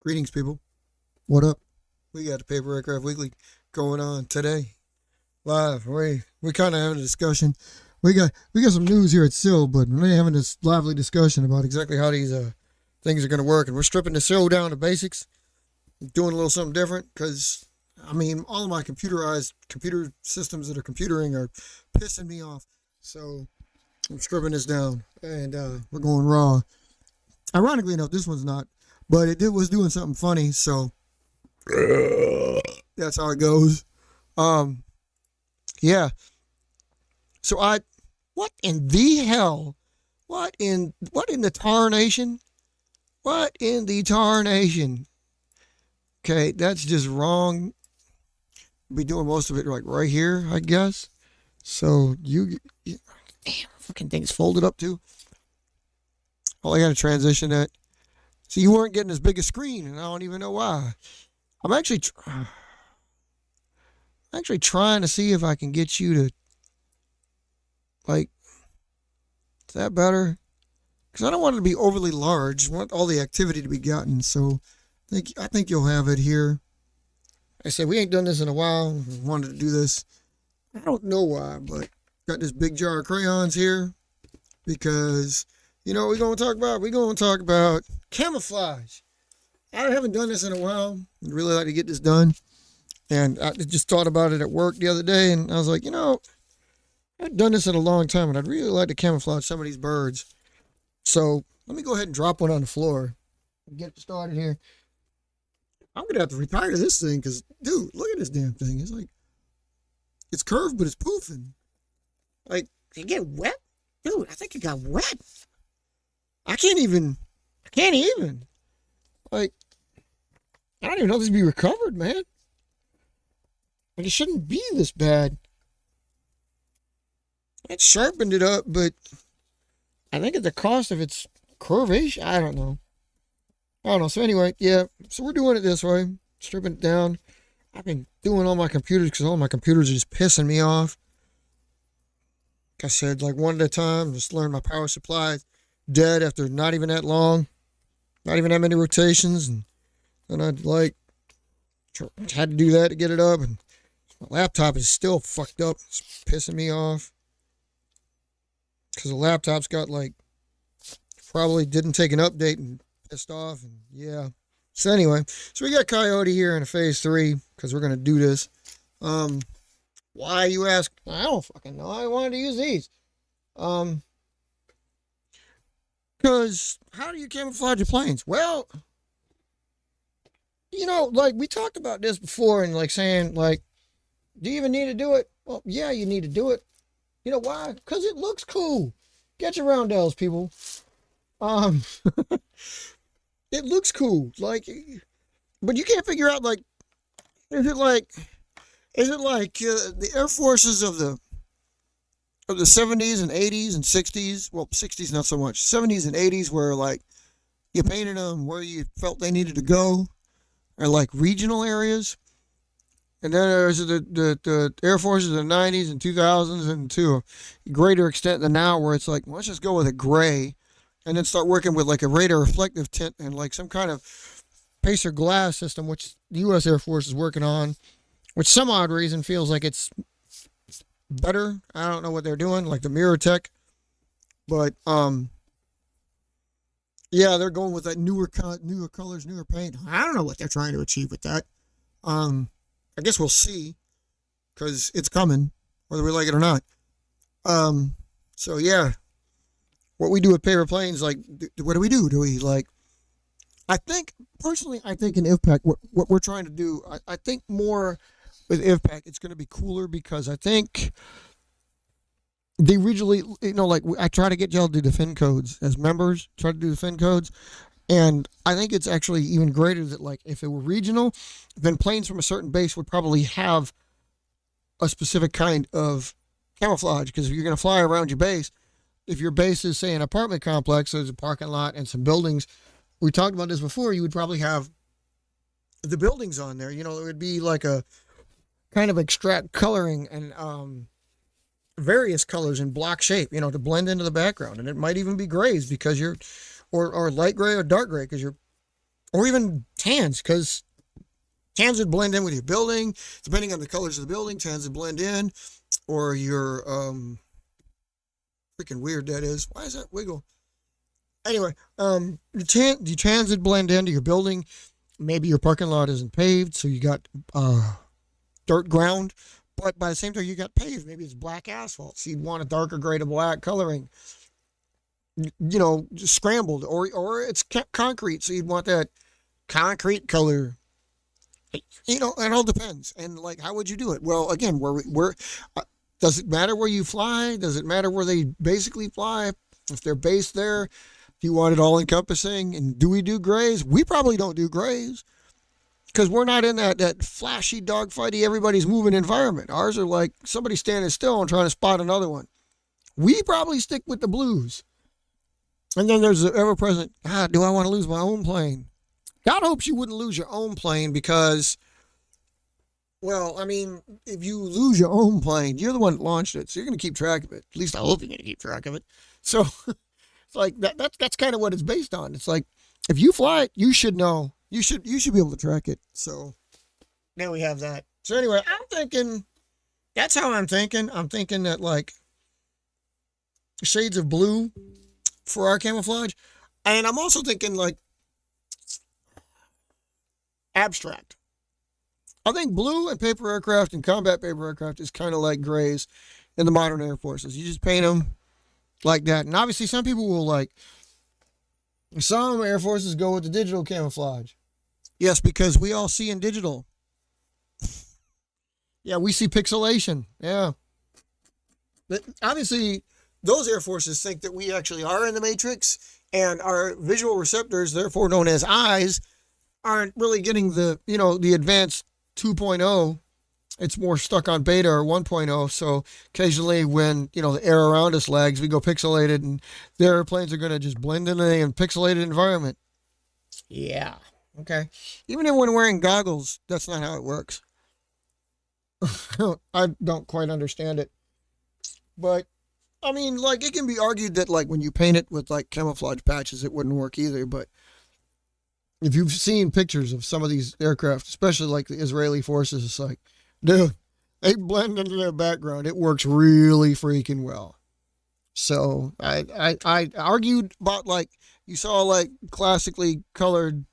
Greetings, people. What up? We got the Paper Aircraft Weekly going on today, live. We kind of having a discussion. We got some news here at SIL, but we're having this lively discussion about exactly how these things are going to work, and we're stripping the SIL down to basics, doing a little something different. Because I mean, all of my computer systems that are computering are pissing me off. So I'm stripping this down, and we're going raw. Ironically enough, this one's not, but it was doing something funny, so that's how it goes. Yeah. So what in the hell? What in the tarnation? What in the tarnation? Okay, that's just wrong. Be doing most of it like right here, I guess. So you damn, fucking thing's folded up too. Oh, I got to transition that. So you weren't getting as big a screen, and I don't even know why. I'm actually trying to see if I can get you to, like, is that better? Because I don't want it to be overly large. I want all the activity to be gotten. So I think you'll have it here. I said we ain't done this in a while. We wanted to do this. I don't know why, but got this big jar of crayons here because you know what we're going to talk about? We're going to talk about camouflage. I haven't done this in a while. I'd really like to get this done. And I just thought about it at work the other day, and I was like, you know, I've done this in a long time, and I'd really like to camouflage some of these birds. So let me go ahead and drop one on the floor and get started here. I'm going to have to retire this thing because, dude, look at this damn thing. It's like, it's curved, but it's poofing. Like, did it get wet? Dude, I think it got wet. I can't even. Like, I don't even know if this can be recovered, man. Like, it shouldn't be this bad. It sharpened it up, but I think at the cost of its curvation, I don't know. So anyway, yeah. So we're doing it this way. Stripping it down. I've been doing all my computers because all my computers are just pissing me off. Like I said, like one at a time. Just learned my power supply is dead after not even that long. Not even that many rotations. And I'd like had to do that to get it up. And my laptop is still fucked up. It's pissing me off. Because the laptop's got like, probably didn't take an update and pissed off. And yeah. So anyway, so we got Coyote here in a phase 3 because we're going to do this. Why, you ask? I don't fucking know. I wanted to use these. Because how do you camouflage your planes? Well, you know, like we talked about this before and like saying like, do you even need to do it? Well, yeah, you need to do it. You know why? Because it looks cool. Get your roundels, people. It looks cool. Like, but you can't figure out like, is it like the Air Forces of the 70s and 80s and 60s? Well, 60s not so much. 70s and 80s where like you painted them where you felt they needed to go, or like regional areas. And then there's the Air Forces of the 90s and 2000s, and to a greater extent than now, where it's like, well, let's just go with a gray and then start working with like a radar reflective tint and like some kind of pacer glass system, which the U.S. Air Force is working on, which some odd reason feels like it's better. I don't know what they're doing, like the mirror tech. But, yeah, they're going with that newer colors, newer paint. I don't know what they're trying to achieve with that. I guess we'll see, because it's coming, whether we like it or not. So yeah, what we do with paper planes, like, what do we do? Do we like? I think personally, in IVPAC, what we're trying to do, I think more with IVPAC, it's going to be cooler because I think they originally, you know, like I try to get y'all to do the fin codes as members, try to do the fin codes. And I think it's actually even greater that, like, if it were regional, then planes from a certain base would probably have a specific kind of camouflage. Because if you're going to fly around your base, if your base is, say, an apartment complex, so there's a parking lot and some buildings, we talked about this before, you would probably have the buildings on there. You know, it would be like a kind of extract coloring and various colors in block shape, you know, to blend into the background. And it might even be grays because you're, or light gray or dark gray because you're or even tans, because tans would blend in with your building. Depending on the colors of the building, tans would blend in, or your, freaking weird that is. Why is that wiggle? Anyway, your tans would blend into your building. Maybe your parking lot isn't paved, so you got dirt ground, but by the same time you got paved. Maybe it's black asphalt, so you'd want a darker gray to black coloring. Just scrambled, or it's concrete, so you'd want that concrete color. It all depends. And like, how would you do it? Well, again, where does it matter where you fly? Does it matter where they basically fly? If they're based there, do you want it all encompassing? And do we do grays? We probably don't do grays because we're not in that flashy, dogfighty, everybody's moving environment. Ours are like somebody standing still and trying to spot another one. We probably stick with the blues. And then there's the ever-present, do I want to lose my own plane? God hopes you wouldn't lose your own plane because, well, I mean, if you lose your own plane, you're the one that launched it, so you're going to keep track of it. At least I hope you're going to keep track of it. So it's like that's kind of what it's based on. It's like, if you fly it, you should know. You should be able to track it. So now we have that. So anyway, I'm thinking, that's how I'm thinking. I'm thinking that like shades of blue for our camouflage. And I'm also thinking like abstract. I think blue and paper aircraft and combat paper aircraft is kind of like grays in the modern air forces. You just paint them like that. And obviously some people will like, some air forces go with the digital camouflage. Yes, because we all see in digital. Yeah, we see pixelation. Yeah. But obviously those air forces think that we actually are in the matrix, and our visual receptors, therefore known as eyes, aren't really getting the advanced 2.0. It's more stuck on beta or 1.0. So occasionally when, the air around us lags, we go pixelated, and the airplanes are going to just blend in a pixelated environment. Yeah. Okay. Even if when wearing goggles, that's not how it works. I don't quite understand it. But I mean, like, it can be argued that like when you paint it with like camouflage patches, it wouldn't work either. But if you've seen pictures of some of these aircraft, especially like the Israeli forces, it's like, dude, they blend into their background. It works really freaking well. So I argued about like, you saw like classically colored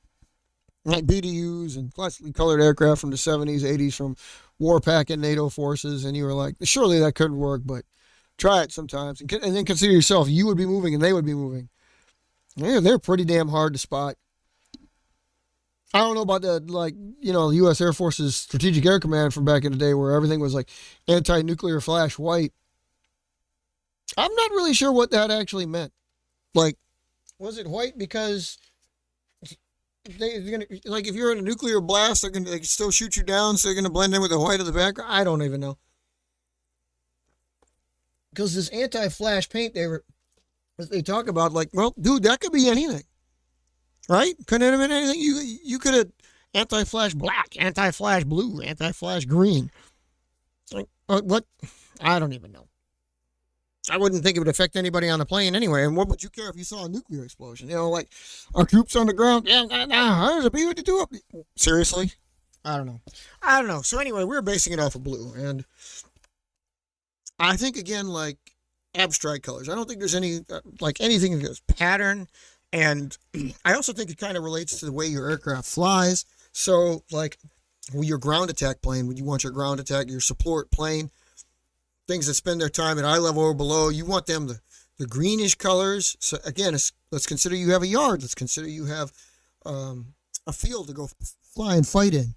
like BDUs and classically colored aircraft from the 70s, 80s from IVPAC and NATO forces, and you were like, surely that couldn't work, but try it sometimes, and then consider yourself, you would be moving and they would be moving. Yeah, they're pretty damn hard to spot. I don't know about the U.S. Air Force's Strategic Air Command from back in the day where everything was like anti-nuclear flash white. I'm not really sure what that actually meant. Like, was it white because they're gonna, like, if you're in a nuclear blast, they can still shoot you down, so they're gonna blend in with the white of the background? I don't even know. Because this anti-flash paint they talk about, like, well, dude, that could be anything, right? Couldn't have been anything. You could have anti-flash black, anti-flash blue, anti-flash green. Like, what? I don't even know. I wouldn't think it would affect anybody on the plane anyway. And what would you care if you saw a nuclear explosion? Like, our troops on the ground. Yeah, there's a B-52 up. Seriously? I don't know. So anyway, we're basing it off of blue, and I think, again, like abstract colors. I don't think there's any, like anything that goes pattern. And I also think it kind of relates to the way your aircraft flies. So, like, your ground attack plane, when you want your ground attack, your support plane, things that spend their time at eye level or below, you want them the greenish colors. So, again, let's consider you have a yard. Let's consider you have a field to go fly and fight in.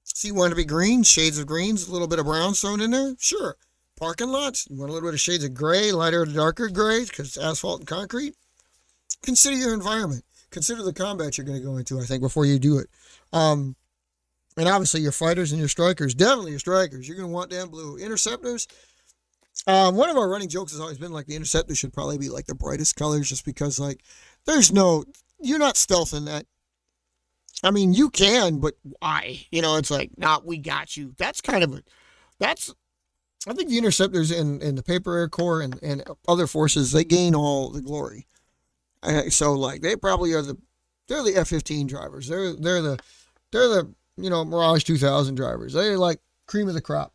So you want to be green, shades of greens, a little bit of brown thrown in there? Sure. Parking lots, you want a little bit of shades of gray, lighter or darker gray, because it's asphalt and concrete. Consider your environment. Consider the combat you're going to go into, I think, before you do it. And obviously your fighters and your strikers, definitely your strikers, you're going to want them blue. Interceptors, one of our running jokes has always been like the interceptors should probably be like the brightest colors, just because like you're not stealthing that. I mean, you can, but why? It's like, nah, we got you. I think the interceptors in the Paper Air Corps and other forces, they gain all the glory. So, like, they probably are They're the F-15 drivers. They're the Mirage 2000 drivers. They're like cream of the crop.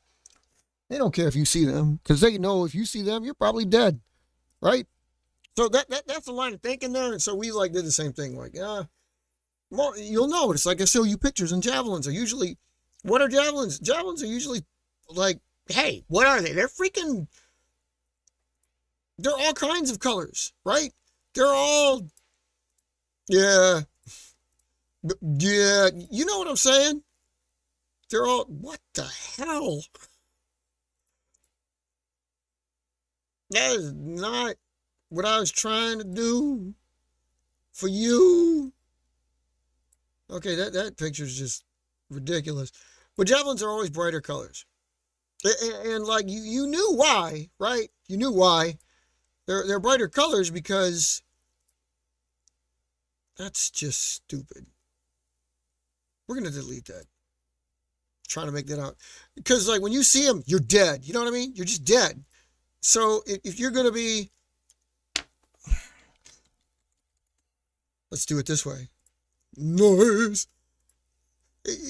They don't care if you see them because they know if you see them, you're probably dead, right? So that's the line of thinking there. And so we like did the same thing. Like, well, you'll notice. Like I show you pictures, and javelins are usually, what are javelins? Javelins are usually like, hey, what are they? They're all kinds of colors, right? They're all, yeah, yeah. You know what I'm saying? They're all, what the hell? That is not what I was trying to do for you. Okay, that picture's just ridiculous. But javelins are always brighter colors. And like you knew why, right? You knew why. They're brighter colors because that's just stupid. We're gonna delete that. Trying to make that out. Because like when you see them, you're dead. You know what I mean? You're just dead. So if you're gonna be, let's do it this way. Nice.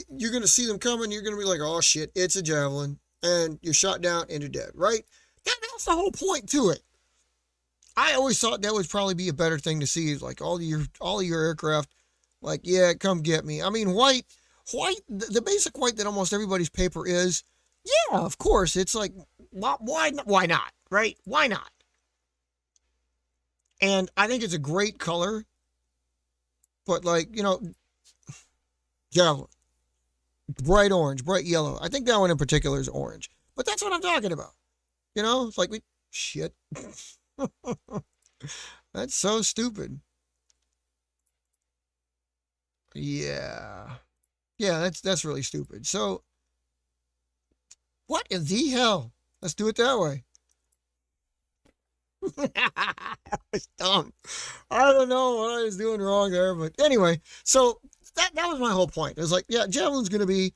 You're gonna see them coming. You're gonna be like, oh shit, it's a javelin, and you're shot down and you're dead, right? That's the whole point to it. I always thought that would probably be a better thing to see, like all of your aircraft, like, yeah, come get me. I mean, white, the basic white that almost everybody's paper is, yeah, of course. It's like, why not, right? Why not? And I think it's a great color, but like, javelin, bright orange, bright yellow. I think that one in particular is orange, but that's what I'm talking about. It's like shit. That's so stupid. Yeah. Yeah, that's really stupid. So what in the hell? Let's do it that way. That was dumb. I don't know what I was doing wrong there, but anyway, so that was my whole point. It was like, yeah, javelin's gonna be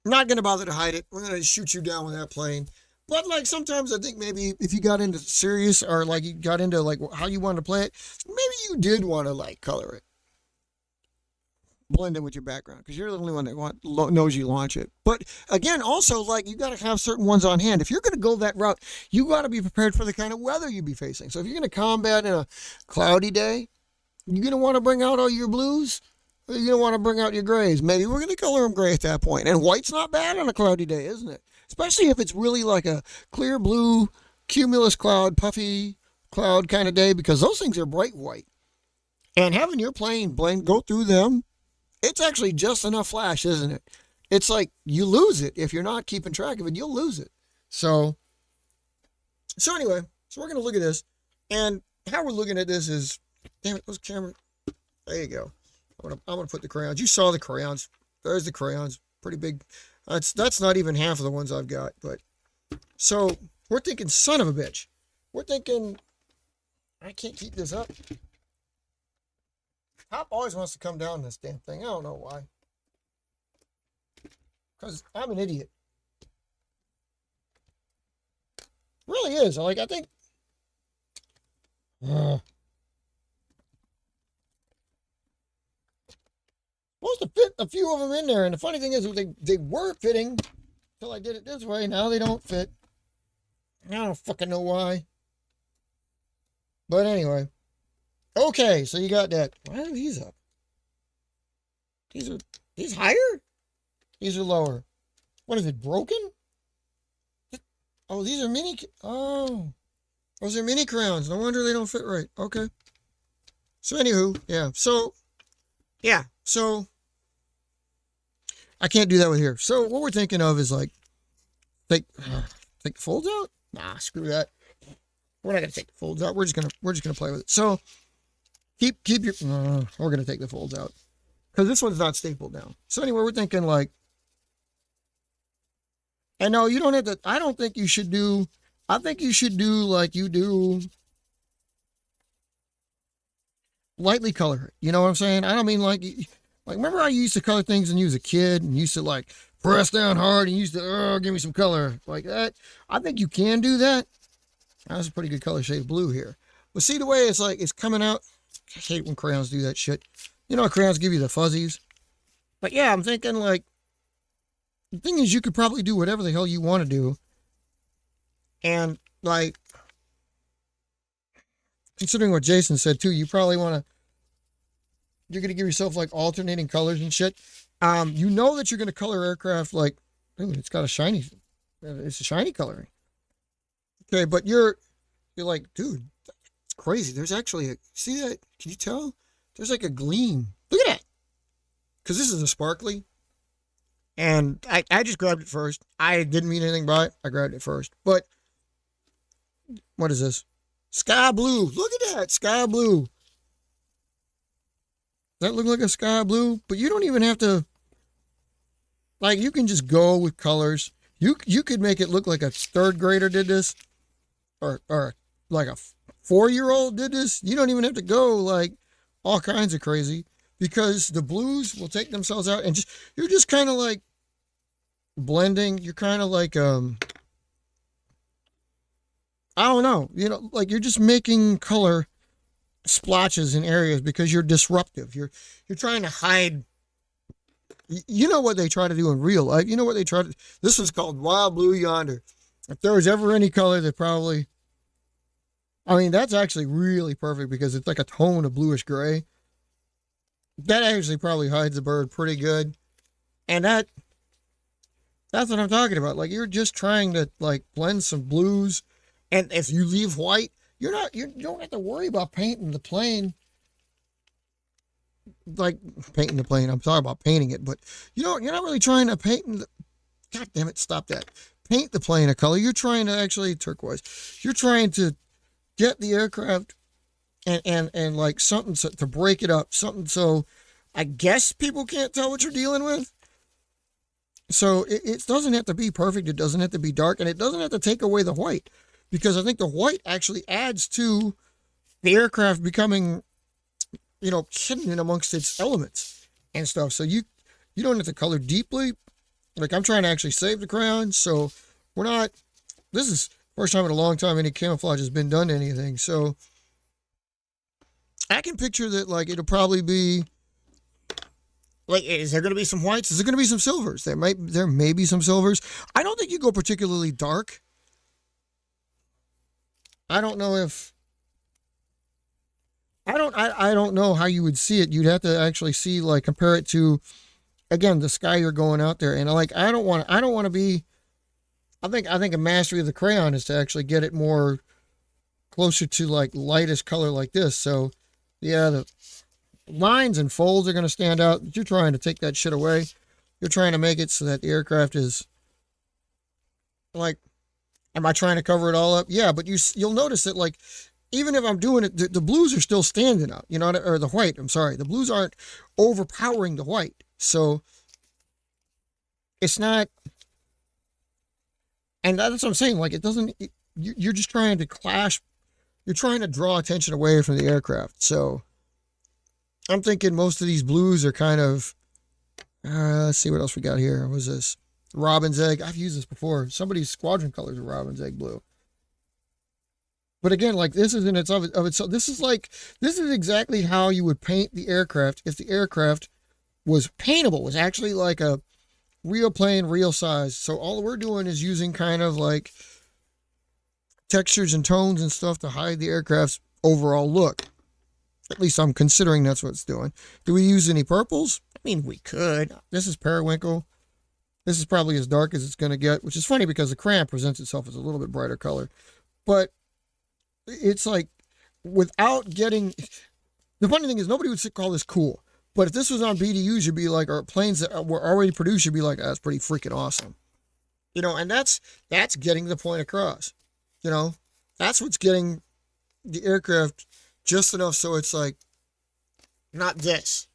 not gonna bother to hide it. We're gonna shoot you down with that plane. But like sometimes I think maybe if you got into serious or like you got into like how you wanted to play it, maybe you did want to like color it, blend in with your background because you're the only one that knows you launch it. But again, also like you got to have certain ones on hand. If you're going to go that route, you got to be prepared for the kind of weather you be facing. So if you're going to combat in a cloudy day, you're going to want to bring out all your blues. Or you're going to want to bring out your grays. Maybe we're going to color them gray at that point. And white's not bad on a cloudy day, isn't it? Especially if it's really like a clear blue, cumulus cloud, puffy cloud kind of day, because those things are bright white. And having your plane go through them, it's actually just enough flash, isn't it? It's like you lose it. If you're not keeping track of it, you'll lose it. So anyway, so we're going to look at this. And how we're looking at this is, damn it, those cameras. There you go. I'm going to put the crayons. You saw the crayons. There's the crayons. Pretty big. That's not even half of the ones I've got. But so we're thinking, son of a bitch. We're thinking, I can't keep this up. Top always wants to come down this damn thing. I don't know why. Because I'm an idiot. Really is. Like, I think. Supposed to fit a few of them in there. And the funny thing is, they were fitting until I did it this way. Now they don't fit. I don't fucking know why. But anyway. Okay, so you got that. Why are these up? These higher? These are lower. What is it, broken? Oh, these are mini. Oh, those are mini crowns. No wonder they don't fit right. Okay. So anywho, yeah. So I can't do that with here. So what we're thinking of is like take the folds out. Nah, screw that. We're not gonna take the folds out. We're just gonna play with it. So keep your. We're gonna take the folds out because this one's not stapled down. So anyway, we're thinking like. And no, you don't have to. I don't think you should do. I think you should do like you do. Lightly color it. You know what I'm saying? I don't mean like remember I used to color things when you was a kid and used to like press down hard and used to give me some color like that. I think you can do that. That's a pretty good color shade of blue here. But see the way it's like it's coming out. I hate when crayons do that shit. You know, crayons give you the fuzzies. But yeah, I'm thinking like, the thing is, you could probably do whatever the hell you want to do. And like, considering what Jason said too, you probably want to, you're going to give yourself like alternating colors and shit. You know that you're going to color aircraft like, ooh, it's got a shiny, it's a shiny coloring. Okay, but you're like, dude, it's crazy. There's actually a, see that? Can you tell? There's like a gleam. Look at that. Because this is a sparkly. And I just grabbed it first. I didn't mean anything by it. I grabbed it first. But what is this? Sky blue. Look at that. Sky blue. Does that look like a sky blue? But you don't even have to, like, you can just go with colors. You could make it look like a third grader did this. Or like a 4-year-old did this. You don't even have to go like all kinds of crazy, because the blues will take themselves out and just, you're just kind of like blending. You're kind of like, I don't know, you know, like you're just making color splotches in areas because you're disruptive. You're trying to hide. You know what they try to do in real life. You know what they try to, this was called Wild Blue Yonder. If there was ever any color that probably, I mean, that's actually really perfect because it's like a tone of bluish gray. That actually probably hides the bird pretty good. And that's what I'm talking about. Like, you're just trying to like blend some blues. And if you leave white, you don't have to worry about painting the plane. Like painting the plane. I'm sorry about painting it, but you're not really trying to paint the, God damn it, stop that. Paint the plane a color. You're trying to actually turquoise. You're trying to get the aircraft and like something to break it up, something so I guess people can't tell what you're dealing with. So it doesn't have to be perfect. It doesn't have to be dark, and it doesn't have to take away the white, because I think the white actually adds to the aircraft becoming, you know, hidden in amongst its elements and stuff. So you don't have to color deeply. Like, I'm trying to actually save the crayon, so we're not, this is first time in a long time any camouflage has been done to anything. So I can picture that, like, it'll probably be, like, is there going to be some whites? Is there going to be some silvers? There may be some silvers. I don't think you go particularly dark. I don't know if, I don't know how you would see it. You'd have to actually see, like, compare it to, again, the sky you're going out there. And like, I don't want to be, I think a mastery of the crayon is to actually get it more closer to like lightest color like this. So yeah, the lines and folds are going to stand out. You're trying to take that shit away. You're trying to make it so that the aircraft is like, am I trying to cover it all up? Yeah, but you'll notice that, like, even if I'm doing it, the blues are still standing out, you know, or the white, I'm sorry. The blues aren't overpowering the white. So it's not, and that's what I'm saying. Like, it doesn't, you're just trying to clash. You're trying to draw attention away from the aircraft. So I'm thinking most of these blues are kind of, let's see what else we got here. What was this? Robin's egg. I've used this before. Somebody's squadron colors are robin's egg blue. But again, like, this is in its of itself. This is exactly how you would paint the aircraft if the aircraft was paintable, was actually like a real plane, real size. So all we're doing is using kind of like textures and tones and stuff to hide the aircraft's overall look. At least I'm considering that's what it's doing. Do we use any purples? I mean, we could. This is periwinkle. This is probably as dark as it's going to get, which is funny because the crayon presents itself as a little bit brighter color. But it's like, without getting, the funny thing is nobody would call this cool. But if this was on BDUs, you'd be like, or planes that were already produced, you'd be like, that's pretty freaking awesome. You know, and that's getting the point across. You know, that's what's getting the aircraft just enough so it's like, not this.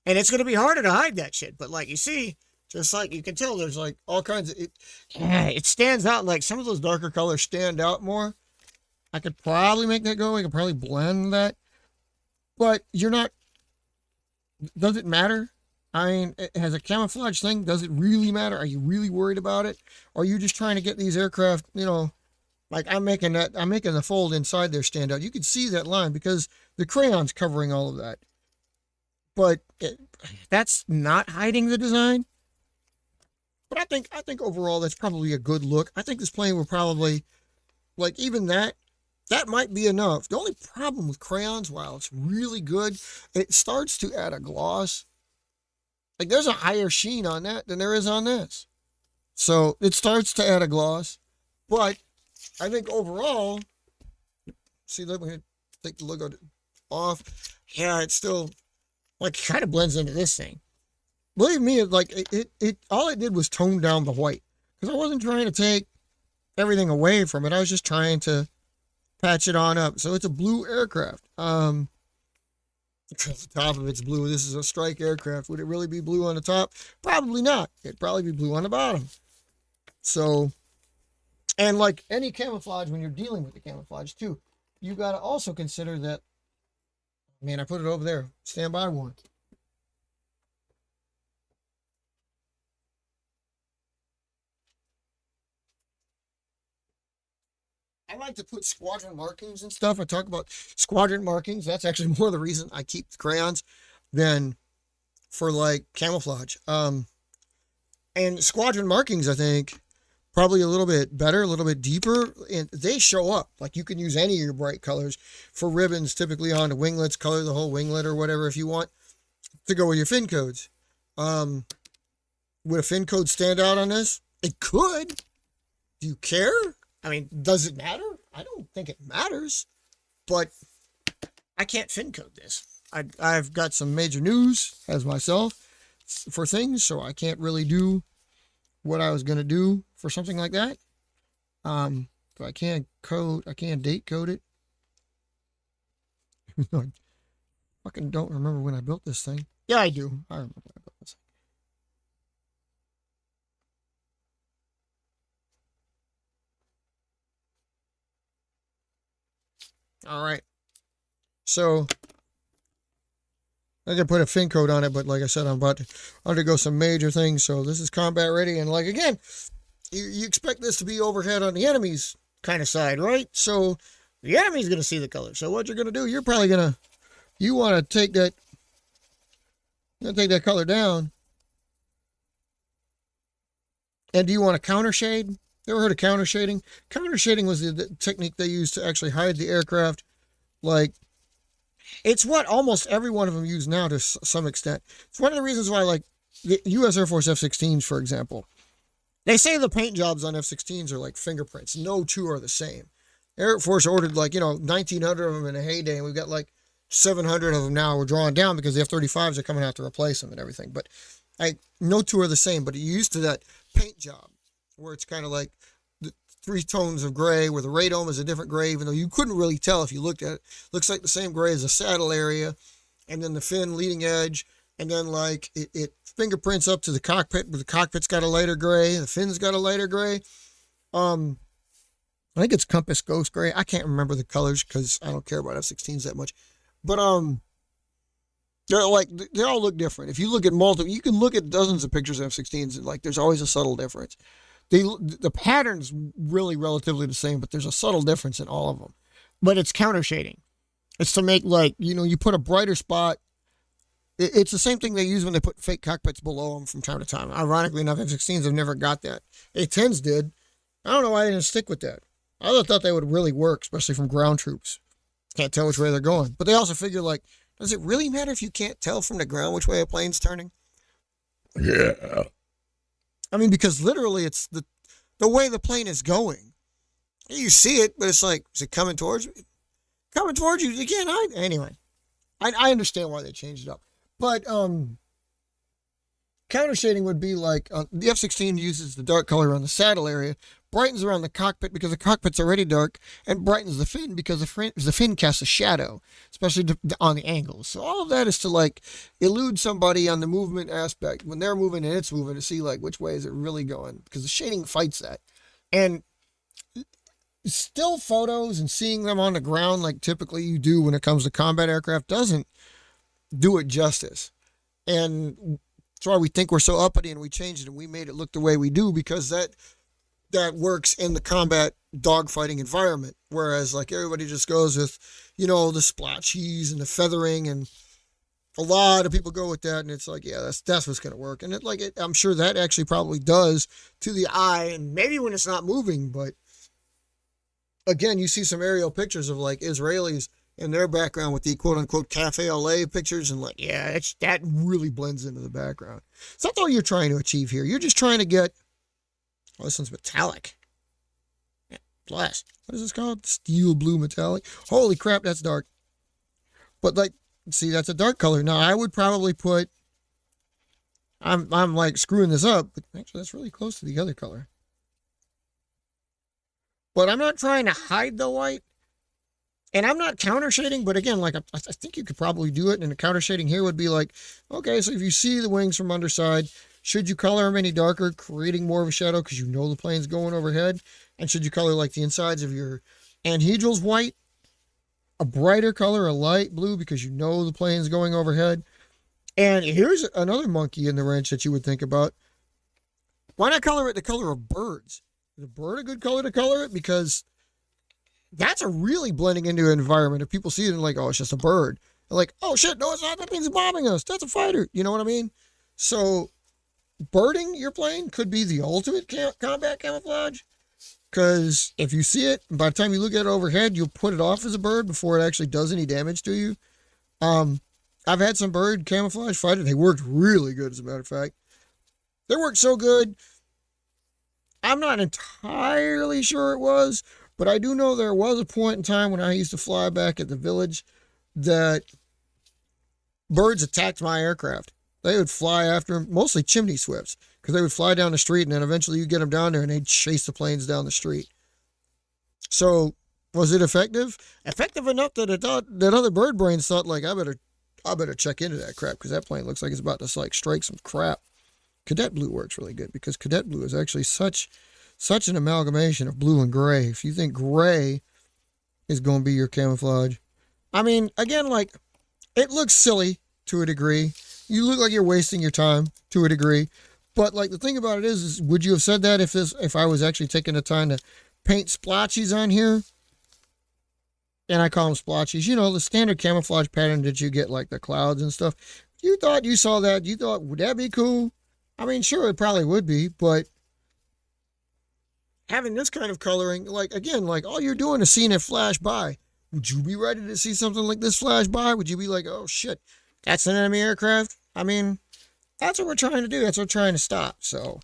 And it's going to be harder to hide that shit. But like you see, just like you can tell, there's like all kinds of, it stands out. Like some of those darker colors stand out more. I could probably make that go. I could probably blend that. But you're not, does it matter? I mean, has a camouflage thing, does it really matter? Are you really worried about it? Or are you just trying to get these aircraft, you know, Like I'm making the fold inside there stand out. You can see that line because the crayon's covering all of that. But that's not hiding the design. But I think overall that's probably a good look. I think this plane will probably, like, even that might be enough. The only problem with crayons, while it's really good, it starts to add a gloss. Like there's a higher sheen on that than there is on this. So it starts to add a gloss. But I think overall, see, let me take the logo off. Yeah, it's still, like, kind of blends into this thing. Believe me, it all it did was tone down the white. Because I wasn't trying to take everything away from it. I was just trying to patch it on up. So it's a blue aircraft. The top of it's blue. This is a strike aircraft. Would it really be blue on the top? Probably not. It'd probably be blue on the bottom. So, and like any camouflage, when you're dealing with the camouflage too, you got to also consider that, man, I put it over there. Stand by one. I like to put squadron markings and stuff. I talk about squadron markings. That's actually more the reason I keep the crayons than for like camouflage. And squadron markings, I think, probably a little bit better, a little bit deeper, and they show up. Like you can use any of your bright colors for ribbons, typically on the winglets, color the whole winglet or whatever if you want to go with your fin codes. Would a fin code stand out on this? It could. Do you care? I mean, does it matter? I don't think it matters, but I can't fin code this. I've got some major news as myself for things, so I can't really do what I was going to do for something like that. So I can't date code it. I fucking don't remember when I built this thing. Yeah, I do. I remember when I built this thing. All right. So I can put a fin code on it, but like I said, I'm about to undergo some major things. So this is combat ready. And like, again, you expect this to be overhead on the enemy's kind of side, right? So the enemy's going to see the color. So what you're going to do, you're probably going to, you want to take that color down. And do you want to counter shade? Ever heard of counter shading? Counter shading was the technique they used to actually hide the aircraft. Like, it's what almost every one of them use now to some extent. It's one of the reasons why, like, the U.S. Air Force F-16s, for example, they say the paint jobs on F-16s are like fingerprints. No two are the same. Air Force ordered, like, 1,900 of them in a heyday, and we've got like 700 of them now. We're drawing down because the F-35s are coming out to replace them and everything. But no two are the same. But you're used to that paint job where it's kind of like the 3 tones of gray, where the radome is a different gray, even though you couldn't really tell if you looked at it. Looks like the same gray as the saddle area, and then the fin leading edge, and then like it fingerprints up to the cockpit, but the cockpit's got a lighter gray, the fin's got a lighter gray. I think it's Compass Ghost Gray. I can't remember the colors because I don't care about F-16s that much. But they all look different. If you look at you can look at dozens of pictures of F-16s, and like there's always a subtle difference. The pattern's really relatively the same, but there's a subtle difference in all of them. But it's counter shading. It's to make, like, you put a brighter spot. It's the same thing they use when they put fake cockpits below them from time to time. Ironically enough, F-16s have never got that. A-10s did. I don't know why they didn't stick with that. I thought they would really work, especially from ground troops. Can't tell which way they're going. But they also figure, like, does it really matter if you can't tell from the ground which way a plane's turning? Yeah. I mean, because literally it's the way the plane is going. You see it, but it's like, is it coming towards you? Coming towards you again. Anyway, I understand why they changed it up. But counter shading would be like the F-16 uses the dark color on the saddle area, brightens around the cockpit because the cockpit's already dark, and brightens the fin because the fin casts a shadow, especially on the angles. So all of that is to like elude somebody on the movement aspect when they're moving and it's moving, to see like which way is it really going, because the shading fights that. And still photos and seeing them on the ground like typically you do when it comes to combat aircraft doesn't do it justice. And that's why we think we're so uppity, and we changed it and we made it look the way we do, because that that works in the combat dogfighting environment. Whereas like everybody just goes with, you know, the splotchies and the feathering, and a lot of people go with that, and it's like, yeah, that's what's gonna work. And I'm sure that actually probably does to the eye, and maybe when it's not moving, but again, you see some aerial pictures of like Israelis in their background with the quote unquote cafe au lait pictures, and like, yeah, that really blends into the background. So that's all you're trying to achieve here. You're just trying to get, oh, this one's metallic. Yeah, blast. What is this called? Steel blue metallic. Holy crap, that's dark. But like, see, that's a dark color. Now I would probably put, I'm like screwing this up, but actually that's really close to the other color. But I'm not trying to hide the white. And I'm not counter shading, but again, like I think you could probably do it. And the counter shading here would be like, okay, so if you see the wings from underside, should you color them any darker, creating more of a shadow because you know the plane's going overhead? And should you color like the insides of your anhedrals white, a brighter color, a light blue, because you know the plane's going overhead? And here's another monkey in the wrench that you would think about. Why not color it the color of birds? Is a bird a good color to color it? Because that's a really blending into an environment. If people see it and like, oh, it's just a bird. They're like, oh shit, no, it's not. That thing's bombing us. That's a fighter. You know what I mean? So birding your plane could be the ultimate combat camouflage. Because if you see it, by the time you look at it overhead, you'll put it off as a bird before it actually does any damage to you. I've had some bird camouflage fighter. They worked really good, as a matter of fact. They worked so good. I'm not entirely sure it was, but I do know there was a point in time when I used to fly back at the village that birds attacked my aircraft. They would fly after them, mostly chimney swifts, because they would fly down the street, and then eventually you get them down there and they'd chase the planes down the street. So was it effective? Effective enough that it thought, that other bird brains thought like, I better check into that crap, because that plane looks like it's about to like strike some crap. Cadet blue works really good, because cadet blue is actually such an amalgamation of blue and gray. If you think gray is going to be your camouflage, I mean, again, like, it looks silly to a degree. You look like you're wasting your time to a degree. But like, the thing about it is would you have said that if I was actually taking the time to paint splotches on here? And I call them splotches, you know, the standard camouflage pattern that you get, like the clouds and stuff. You thought you saw that, you thought, would that be cool? I mean, sure, it probably would be, but having this kind of coloring, like, again, like, all you're doing is seeing it flash by. Would you be ready to see something like this flash by? Would you be like, oh shit, that's an enemy aircraft? I mean, that's what we're trying to do. That's what we're trying to stop. So,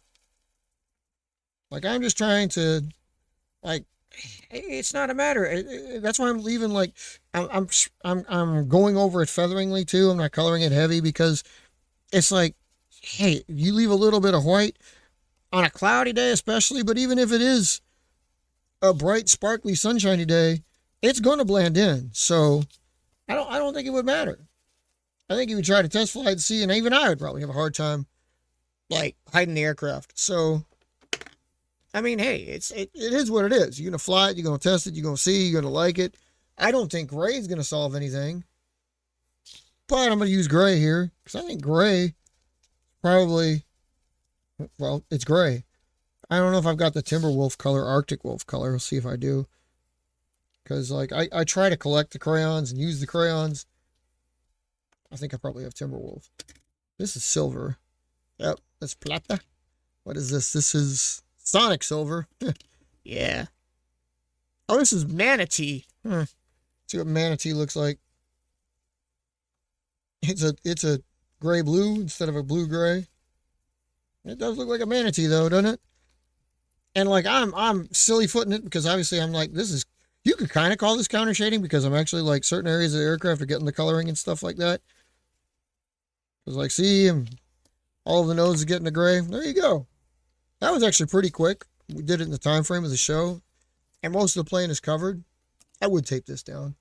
like, I'm just trying to, like, it's not a matter. That's why I'm leaving, like, I'm going over it featheringly too. I'm not coloring it heavy, because it's like, hey, you leave a little bit of white on a cloudy day especially, but even if it is a bright, sparkly, sunshiny day, it's going to blend in. So I don't think it would matter. I think you would try to test fly and see, and even I would probably have a hard time like hiding the aircraft. So I mean, hey, it is what it is. You're going to fly it, you're going to test it, you're going to see, you're going to like it. I don't think gray is going to solve anything, but I'm going to use gray here, because I think gray probably, well, it's gray. I don't know if I've got the Timberwolf color, Arctic Wolf color. We'll see if I do. Because, like, I try to collect the crayons and use the crayons. I think I probably have Timberwolf. This is silver. Yep, that's plata. What is this? This is Sonic Silver. Yeah. Oh, this is Manatee. See what Manatee looks like. It's a gray-blue instead of a blue-gray. It does look like a manatee, though, doesn't it? And, like, I'm silly-footing it, because obviously I'm like, this is, you could kind of call this counter shading, because I'm actually, like, certain areas of the aircraft are getting the coloring and stuff like that. Because, like, see, all of the nose is getting the gray. There you go. That was actually pretty quick. We did it in the time frame of the show, and most of the plane is covered. I would tape this down.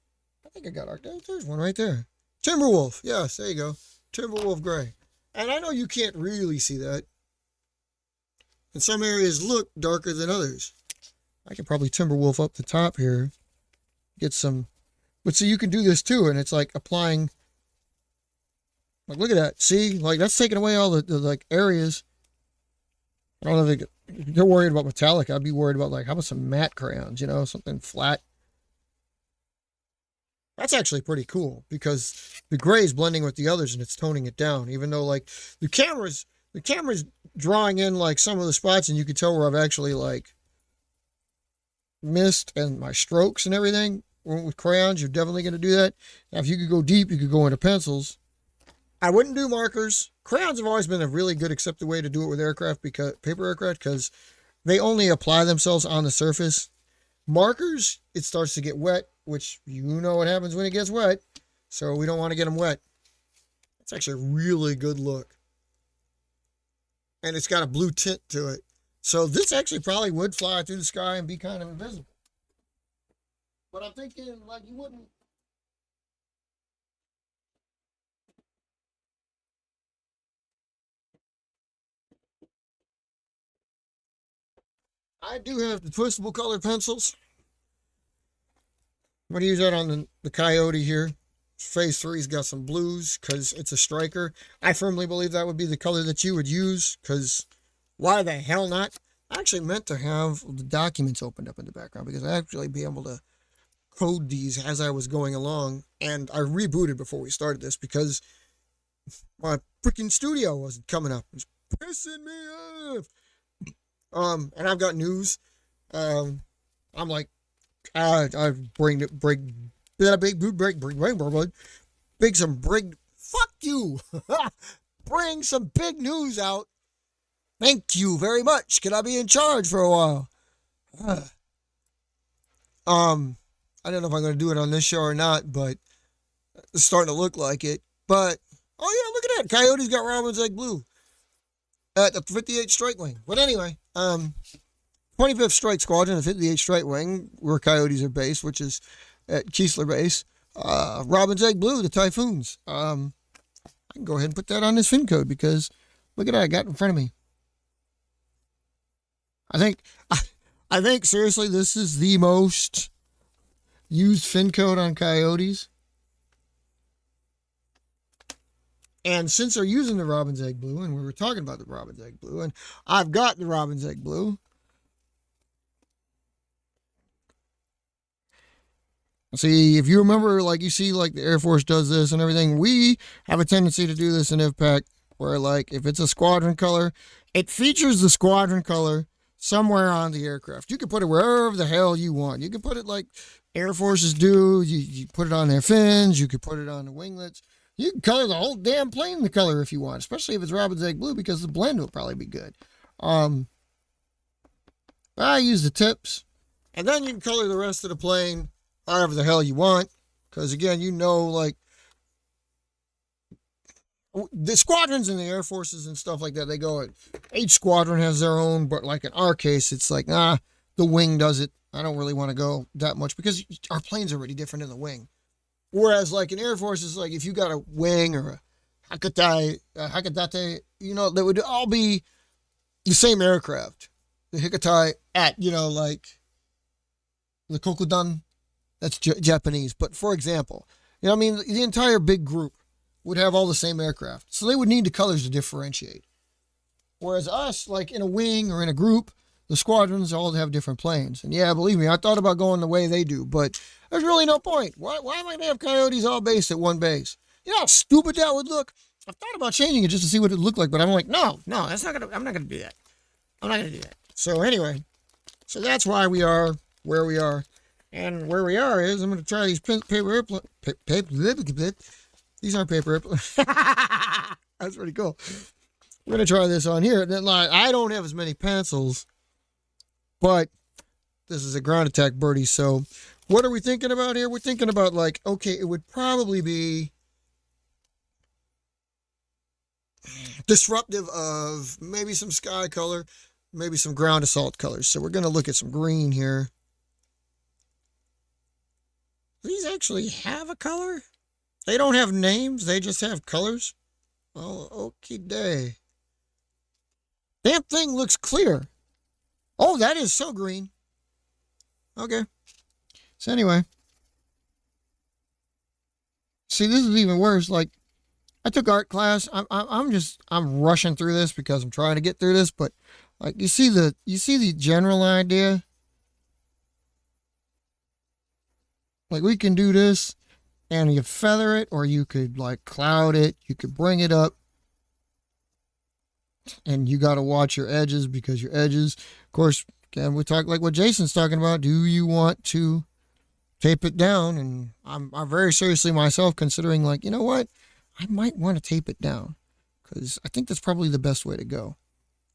I think I got our, there's one right there. Timberwolf. Yes, there you go. Timberwolf gray. And I know you can't really see that. And some areas look darker than others. I could probably Timberwolf up the top here. Get some, but see, you can do this too, and it's like applying, like, look at that. See, like, that's taking away all the like areas. I don't know if if you're worried about metallic, I'd be worried about like, how about some matte crayons, you know, something flat. That's actually pretty cool because the gray is blending with the others and it's toning it down, even though like the camera's drawing in like some of the spots and you can tell where I've actually like missed and my strokes and everything. With crayons, you're definitely going to do that. Now, if you could go deep, you could go into pencils. I wouldn't do markers. Crayons have always been a really good accepted way to do it with aircraft, because paper aircraft, because they only apply themselves on the surface. Markers, it starts to get wet, which you know what happens when it gets wet. So we don't want to get them wet. It's actually a really good look. And it's got a blue tint to it. So this actually probably would fly through the sky and be kind of invisible. But I'm thinking, like, you wouldn't. I do have the twistable colored pencils. I'm going to use that on the Coyote here. Phase 3's got some blues because it's a striker. I firmly believe that would be the color that you would use, because why the hell not? I actually meant to have the documents opened up in the background because I'd actually be able to code these as I was going along. And I rebooted before we started this because my freaking studio wasn't coming up. It was pissing me off. And I've got news. I'm like, I bring fuck you. Bring some big news out. Thank you very much. Can I be in charge for a while? I don't know if I'm going to do it on this show or not, but it's starting to look like it. But, oh yeah, look at that. Coyote's got Robin's Egg Blue at the 58th Strike Wing. But anyway, 25th Strike Squadron, the 58th Strike Wing, where Coyotes are based, which is at Keesler Base. Robin's Egg Blue, the Typhoons. I can go ahead and put that on this fin code because look at that I got in front of me. I think seriously, this is the most used fin code on Coyotes. And since they're using the Robin's Egg Blue, and we were talking about the Robin's Egg Blue, and I've got the Robin's Egg Blue. See, if you remember, like you see, like the Air Force does this and everything, we have a tendency to do this in IVPAC, where like if it's a squadron color, it features the squadron color somewhere on the aircraft. You can put it wherever the hell you want. You can put it like Air Forces do. You put it on their fins. You could put it on the winglets. You can color the whole damn plane the color if you want, especially if it's Robin's Egg Blue, because the blend will probably be good. I use the tips, and then you can color the rest of the plane however the hell you want, because again, you know, like the squadrons in the Air Forces and stuff like that, they go, each squadron has their own, but like in our case, it's like, the wing does it. I don't really want to go that much because our plane's already different in the wing. Whereas like in Air Forces, like if you got a wing or a Hakatate, you know, they would all be the same aircraft. The Hikatai at, you know, like the Kokudan, that's Japanese. But for example, you know what I mean? The entire big group would have all the same aircraft. So they would need the colors to differentiate. Whereas us, like in a wing or in a group, the squadrons all have different planes. And yeah, believe me, I thought about going the way they do, but there's really no point. Why am I going to have Coyotes all based at one base? You know how stupid that would look? I've thought about changing it just to see what it looked like, but I'm like, no, I'm not going to do that. I'm not going to do that. So anyway, so that's why we are where we are. And where we are is, I'm going to try these paper airplanes. These aren't paper airplanes. That's pretty cool. We're going to try this on here. Then, like, I don't have as many pencils, but this is a ground attack birdie. So what are we thinking about here? We're thinking about like, okay, it would probably be disruptive of maybe some sky color, maybe some ground assault colors. So we're going to look at some green here. These actually have a color? They don't have names. They just have colors. Oh, okay, day. Damn thing looks clear. Oh, that is so green. Okay. So anyway. See, this is even worse. Like, I took art class. I'm rushing through this because I'm trying to get through this, but Like you see the general idea. Like we can do this and you feather it, or you could like cloud it. You could bring it up, and you got to watch your edges, because your edges, of course, again, we talk like what Jason's talking about. Do you want to tape it down? And I'm very seriously myself considering, like, you know what? I might want to tape it down, because I think that's probably the best way to go.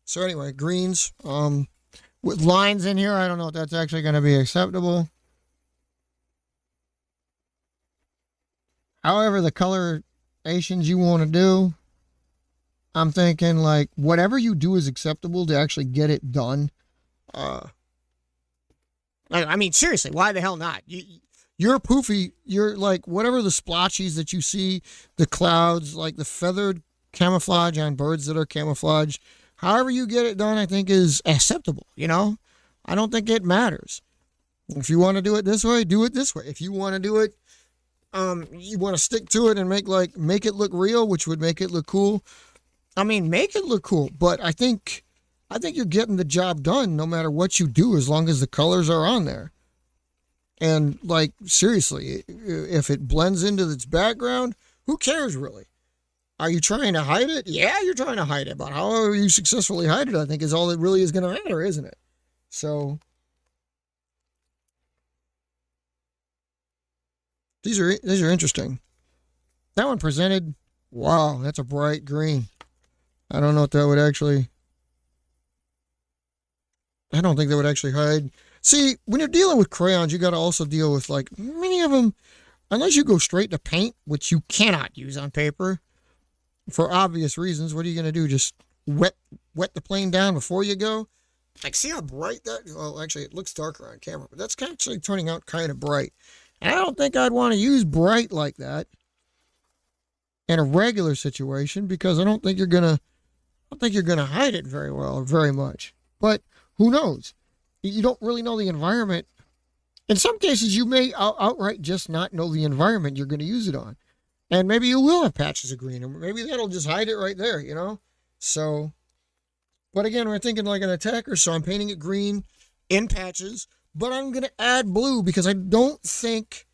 So anyway, greens, with lines in here, I don't know if that's actually going to be acceptable. However, the colorations you want to do, I'm thinking like whatever you do is acceptable to actually get it done. I mean, seriously, why the hell not? You're poofy. You're like whatever the splotchies that you see, the clouds, like the feathered camouflage on birds that are camouflaged. However you get it done, I think is acceptable. You know, I don't think it matters. If you want to do it this way, do it this way. If you want to do it, you want to stick to it and make it look real, which would make it look cool. I mean, make it look cool, but I think you're getting the job done no matter what you do, as long as the colors are on there. And like, seriously, if it blends into its background, who cares really? Are you trying to hide it? Yeah, you're trying to hide it, but however you successfully hide it, I think is all that really is going to matter, isn't it? So these are interesting. That one presented, wow, that's a bright green. I don't know if that would actually, I don't think that would actually hide. See, when you're dealing with crayons, you got to also deal with, like, many of them, unless you go straight to paint, which you cannot use on paper for obvious reasons. What are you going to do? Just wet the plane down before you go? Like, see how bright that, well, actually, it looks darker on camera, but that's actually turning out kind of bright. And I don't think I'd want to use bright like that in a regular situation, because I don't think you're going to hide it very well or very much. But who knows? You don't really know the environment. In some cases, you may outright just not know the environment you're going to use it on. And maybe you will have patches of green, or maybe that'll just hide it right there, you know? So, but again, we're thinking like an attacker, so I'm painting it green in patches, but I'm going to add blue, because I don't think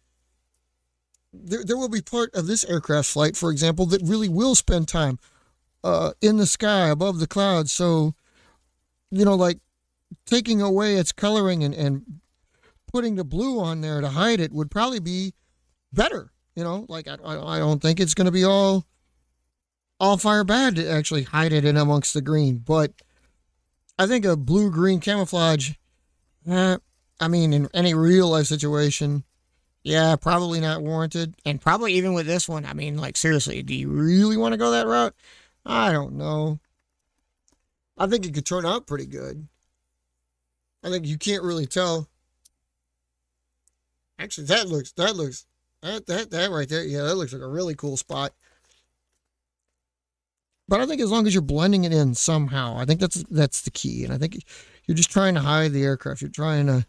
there will be part of this aircraft flight, for example, that really will spend time in the sky above the clouds. So, you know, like taking away its coloring and putting the blue on there to hide it would probably be better. You know, like I don't think it's going to be all fire bad to actually hide it in amongst the green. But I think a blue-green camouflage, I mean, in any real life situation, yeah, probably not warranted. And probably even with this one, I mean, like, seriously, do you really want to go that route? I don't know. I think it could turn out pretty good. I think you can't really tell. Actually, that right there, yeah, that looks like a really cool spot. But I think as long as you're blending it in somehow, I think that's the key. And I think you're just trying to hide the aircraft. You're trying to,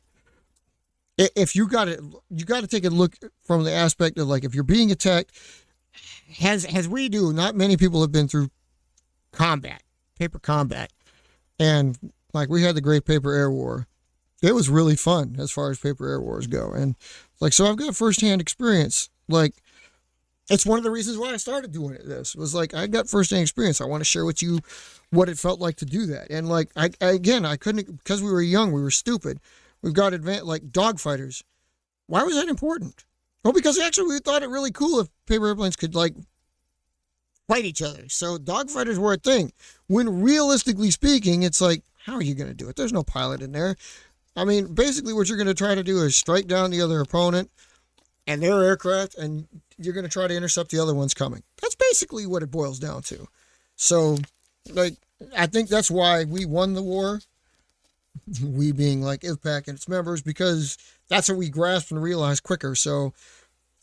if you got to take a look from the aspect of, like, if you're being attacked, as we do, not many people have been through paper combat. And like, we had the Great Paper Air War. It was really fun as far as paper air wars go. And like, so I've got firsthand experience. Like, it's one of the reasons why I started doing this. It was like, I got firsthand experience. I want to share with you what it felt like to do that. And like, I couldn't, because we were young, we were stupid. We've got like dogfighters. Why was that important? Well, because actually we thought it really cool if paper airplanes could, like, fight each other. So dogfighters were a thing. When realistically speaking, it's like, how are you going to do it? There's no pilot in there. I mean, basically what you're going to try to do is strike down the other opponent and their aircraft, and you're going to try to intercept the other ones coming. That's basically what it boils down to. So, like, I think that's why we won the war. We being like IVPAC and its members, because that's what we grasped and realized quicker. So,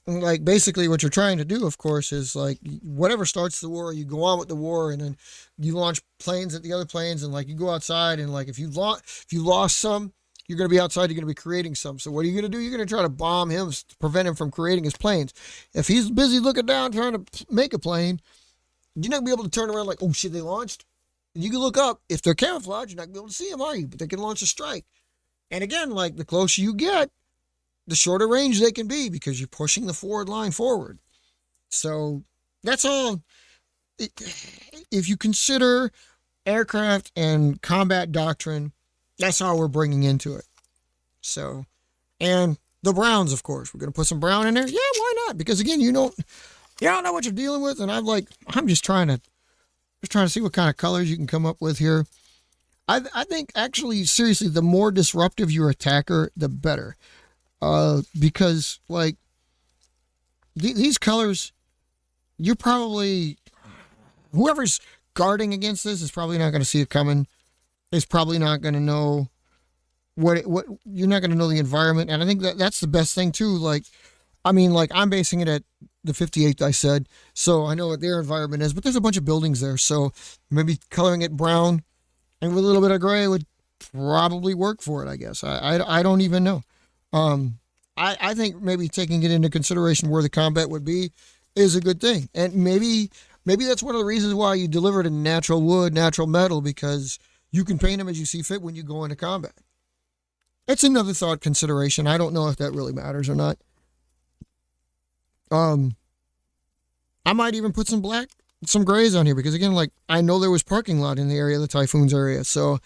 like, basically what you're trying to do, of course, is like, whatever starts the war, you go on with the war, and then you launch planes at the other planes, and like, you go outside, and like, if you lost some, you're going to be outside, you're going to be creating some. So what are you going to do? You're going to try to bomb him to prevent him from creating his planes. If he's busy looking down trying to make a plane, you're not going to be able to turn around like, oh shit, they launched. You can look up, if they're camouflaged, you're not going to be able to see them, are you? But they can launch a strike. And again, like the closer you get, the shorter range they can be because you're pushing the forward line forward. So that's all. If you consider aircraft and combat doctrine, that's all we're bringing into it. So, and the browns, of course, we're going to put some brown in there. Yeah, why not? Because again, you don't know what you're dealing with. And I'm just trying to see what kind of colors you can come up with here. I think actually, seriously, the more disruptive your attacker, the better. Because like these colors, you're probably, whoever's guarding against this is probably not going to see it coming. Is probably not going to know what you're not going to know the environment. And I think that's the best thing too. Like, I mean, like I'm basing it at the 58th, I said, so I know what their environment is, but there's a bunch of buildings there. So maybe coloring it brown and with a little bit of gray would probably work for it, I guess. I don't even know. I think maybe taking it into consideration where the combat would be is a good thing. And maybe that's one of the reasons why you deliver it in natural wood, natural metal, because you can paint them as you see fit when you go into combat. It's another thought consideration. I don't know if that really matters or not. I might even put some grays on here because again, like I know there was parking lot in the area, the Typhoons area. So,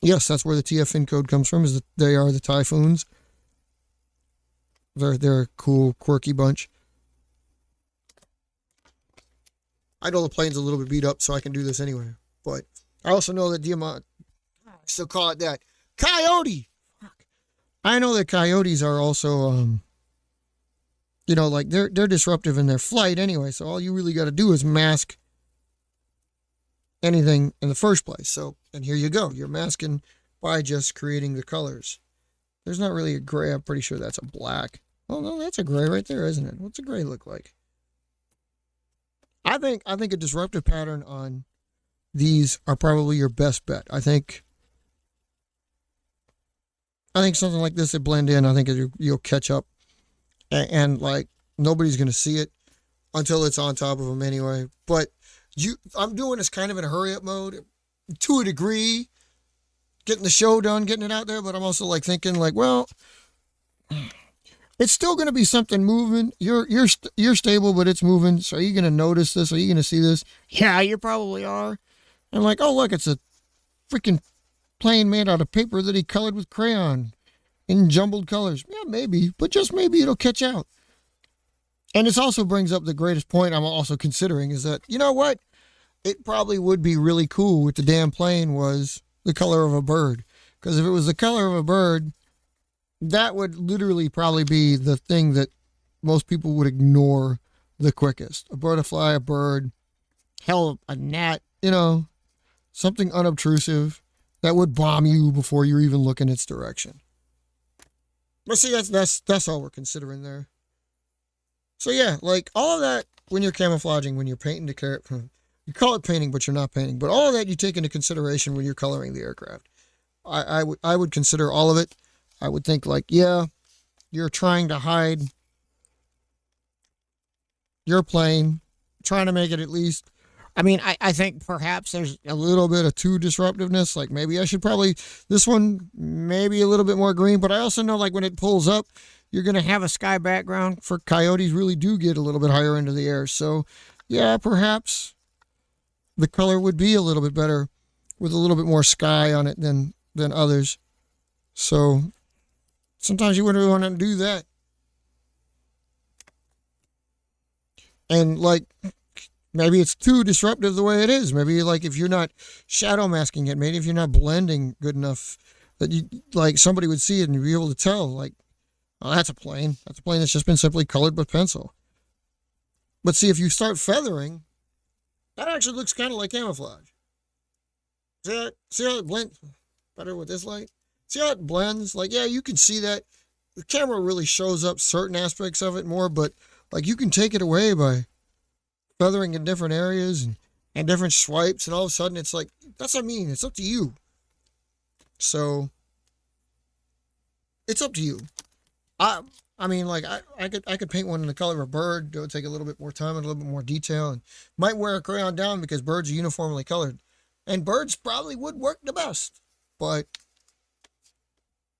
yes, that's where the TF code comes from, is that they are the Typhoons. They're a cool, quirky bunch. I know the plane's a little bit beat up, so I can do this anyway. But I also know that Diamant, I still call it that. Coyote! Fuck. I know that coyotes are also, like they're disruptive in their flight anyway, so all you really got to do is mask anything in the first place. So, and here you go. You're masking by just creating the colors. There's not really a gray. I'm pretty sure that's a black. Oh, no, that's a gray right there, isn't it? What's a gray look like? I think a disruptive pattern on these are probably your best bet. I think something like this that blend in, I think you'll catch up. And like nobody's going to see it until it's on top of them anyway. But I'm doing this kind of in a hurry up mode to a degree, getting the show done, getting it out there. But I'm also like thinking like, well, it's still going to be something moving. You're stable, but it's moving. So are you going to notice this? Are you going to see this? Yeah, you probably are. And like, oh, look, it's a freaking plane made out of paper that he colored with crayon in jumbled colors. Yeah, maybe, but just maybe it'll catch out. And this also brings up the greatest point I'm also considering is that, you know what? It probably would be really cool with the damn plane was the color of a bird. Because if it was the color of a bird, that would literally probably be the thing that most people would ignore the quickest. A butterfly, a bird, hell, a gnat, something unobtrusive that would bomb you before you're even looking its direction. But see, that's all we're considering there. So yeah, like all of that when you're camouflaging, when you're painting the character, you call it painting, but you're not painting. But all of that you take into consideration when you're coloring the aircraft. I would consider all of it. I would think like, yeah, you're trying to hide your plane, trying to make it at least. I mean, I think perhaps there's a little bit of too disruptiveness. Like maybe I should this one, maybe a little bit more green. But I also know like when it pulls up, you're going to have a sky background. For coyotes really do get a little bit higher into the air. So yeah, perhaps the color would be a little bit better with a little bit more sky on it than others. So sometimes you wouldn't really want to do that. And like, maybe it's too disruptive the way it is. Maybe like if you're not shadow masking it, maybe if you're not blending good enough that you like somebody would see it and you'd be able to tell like, oh, that's a plane. That's a plane that's just been simply colored with pencil. But see, if you start feathering, that actually looks kind of like camouflage. See how it blends better with this light? See how it blends? Like, yeah, you can see that. The camera really shows up certain aspects of it more, but like you can take it away by feathering in different areas and different swipes, and all of a sudden it's like, that's what I mean. It's up to you. So, it's up to you. I mean, like I could paint one in the color of a bird. It would take a little bit more time and a little bit more detail, and might wear a crayon down because birds are uniformly colored, and birds probably would work the best. But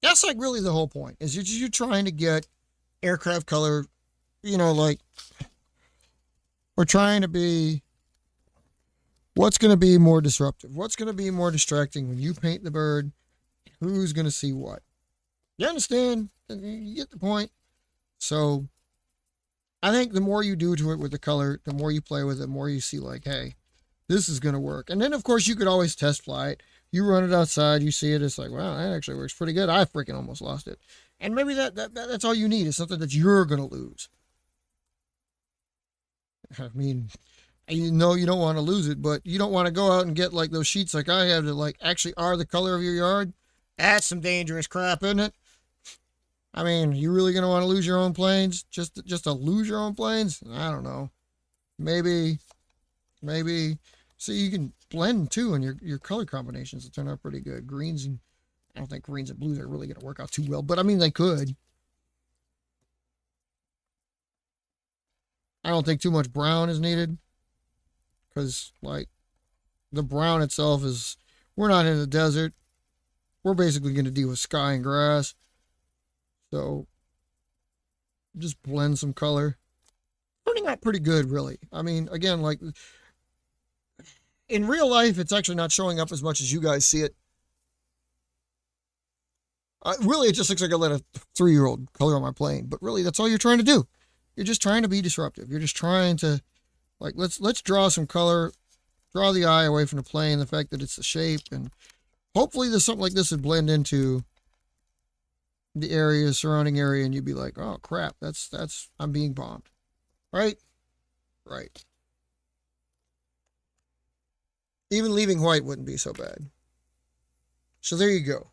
that's like really the whole point. Is you're trying to get aircraft color. You know, like we're trying to be. What's going to be more disruptive? What's going to be more distracting when you paint the bird? Who's going to see what? You understand? You get the point. So I think the more you do to it with the color, the more you play with it, the more you see like, hey, this is going to work. And then, of course, you could always test fly it. You run it outside, you see it, it's like, wow, that actually works pretty good. I freaking almost lost it. And maybe that's all you need is something that you're going to lose. I mean, you know you don't want to lose it, but you don't want to go out and get like those sheets like I have that like actually are the color of your yard. That's some dangerous crap, isn't it? I mean, you really gonna want to lose your own planes just to lose your own planes? I don't know. Maybe. See, you can blend too, and your color combinations will turn out pretty good. Greens and I don't think greens and blues are really gonna work out too well, but I mean they could. I don't think too much brown is needed. Because, like, the brown itself is, we're not in the desert. We're basically going to deal with sky and grass. So, just blend some color. Turning out pretty good, really. I mean, again, like, in real life, it's actually not showing up as much as you guys see it. Really, it just looks like I let a 3-year-old color on my plane. But really, that's all you're trying to do. You're just trying to be disruptive. You're just trying to... Like, let's draw some color, draw the eye away from the plane, the fact that it's the shape, and hopefully there's something like this would blend into the area, surrounding area, and you'd be like, oh, crap, that's I'm being bombed. Right? Right. Even leaving white wouldn't be so bad. So there you go.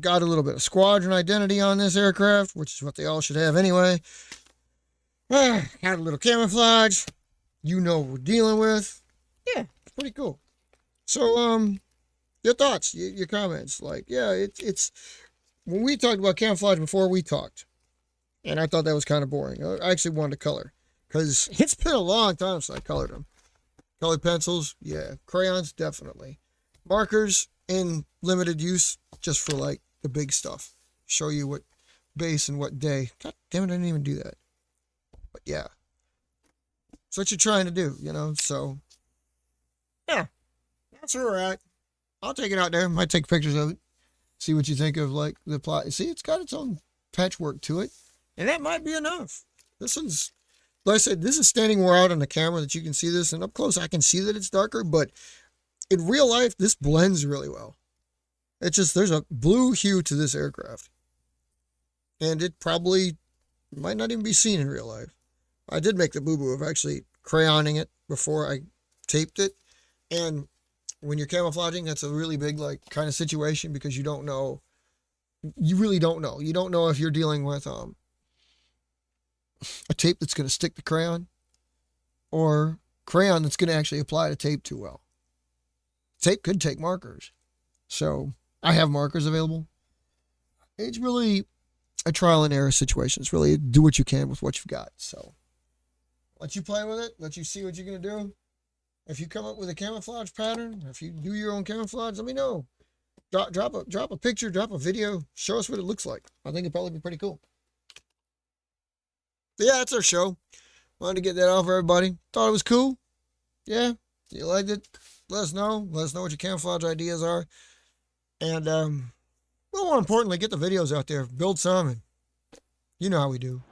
Got a little bit of squadron identity on this aircraft, which is what they all should have anyway. Had a little camouflage. You know what we're dealing with. Yeah, it's pretty cool. So, your thoughts, your comments. Like, yeah, it's when we talked about camouflage before, we talked. And I thought that was kind of boring. I actually wanted to color. Because it's been a long time since I colored them. Colored pencils, yeah. Crayons, definitely. Markers in limited use, just for, like, the big stuff. Show you what base and what day. God damn it, I didn't even do that. But, yeah. That's what you're trying to do, you know, so, yeah, that's where we're at. I'll take it out there, might take pictures of it, see what you think of, like, the plot. See, it's got its own patchwork to it, and that might be enough. This one's, like I said, this is standing more out on the camera that you can see this, and up close I can see that it's darker, but in real life, this blends really well. It's just, there's a blue hue to this aircraft, and it probably might not even be seen in real life. I did make the boo-boo of actually crayoning it before I taped it. And when you're camouflaging, that's a really big, like, kind of situation because you don't know. You really don't know. You don't know if you're dealing with a tape that's going to stick to crayon or crayon that's going to actually apply to tape too well. Tape could take markers. So I have markers available. It's really a trial and error situation. It's really do what you can with what you've got. So let you play with it. Let you see what you're going to do. If you come up with a camouflage pattern, if you do your own camouflage, let me know. Drop a picture, drop a video. Show us what it looks like. I think it'd probably be pretty cool. But yeah, that's our show. Wanted to get that off for everybody. Thought it was cool. Yeah, you liked it. Let us know. Let us know what your camouflage ideas are. And, well, more importantly, get the videos out there. Build some, and you know how we do.